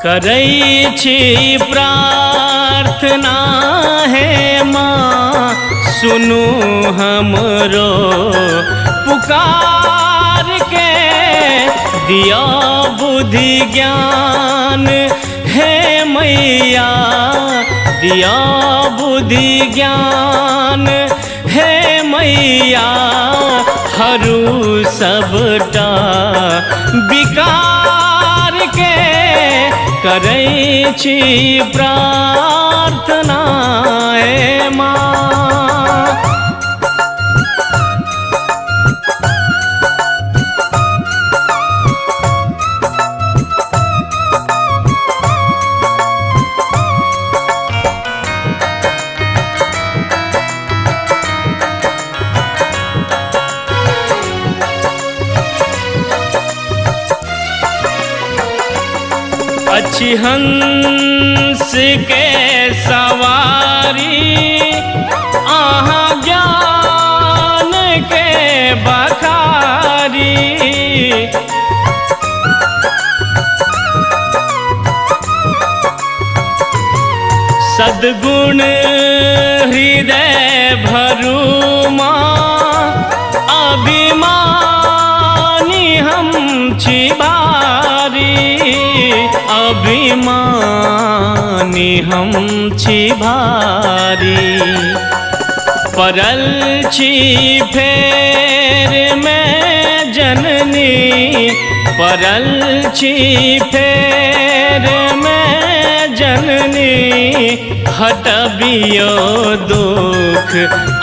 करै छी प्रार्थना हे माँ, सुनू हमरो पुकार के। दिया बुद्धि ज्ञान हे मैया, दिया बुद्धि ज्ञान हे मैया, हरू सबटा विकार के। करै छी प्रार्थना हे माँ। अच्छी हंस के सवारी, आहा ज्ञान के बखारी। सद्गुण हृदय भरू माँ, अभिमानी हम छी भारी। अभिमानी हम छी भारी, पड़ल छी फेर में जननी, पड़ल छी फेर में जननी। हटबियो दुख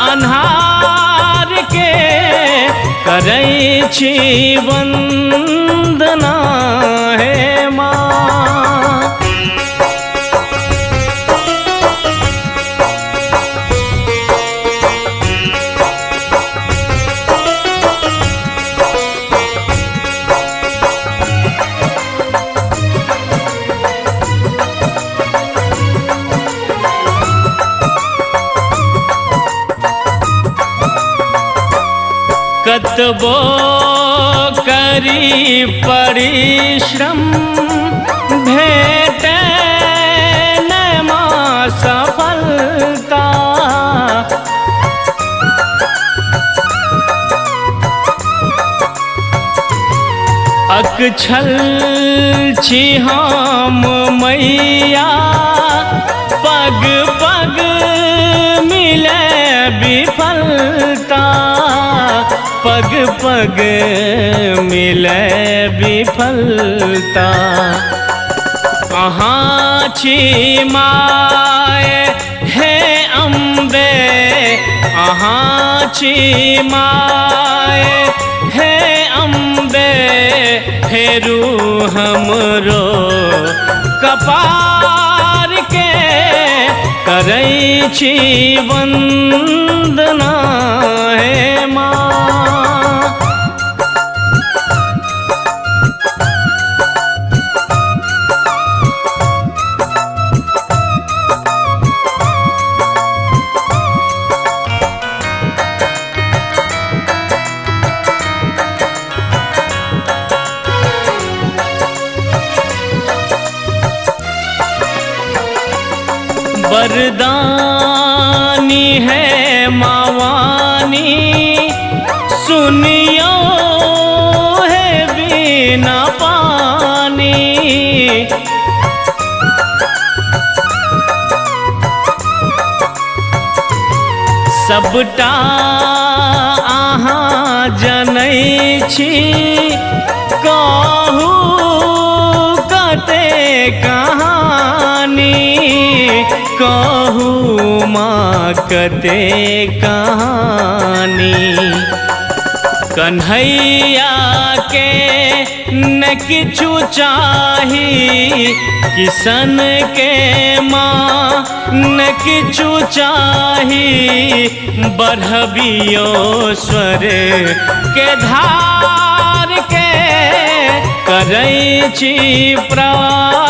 अन्हार के, करै छी वंदना हे माँ। कतबो करी परिश्रम, भेटे न माँ सफलता। अकछल छी हम मैया, पग पग मिले विफलता। पग पग मिले विफलता, कहाँ छी माय हे अम्बे, कहाँ छी माय हे अम्बे। फेरू हमरो कपार के, करै छी वंदना हे माँ। वरदानी है मावानी, सुनियो है बिना पानी। सबटा अहाँ जनै छी, कहू कते कहानी। कहू माँ कते कहानी, कन्हैया के न किछु चाही, किशन के माँ न किछु चाही। बढ़बियो स्वर के धार के, करै छी प्रार्थना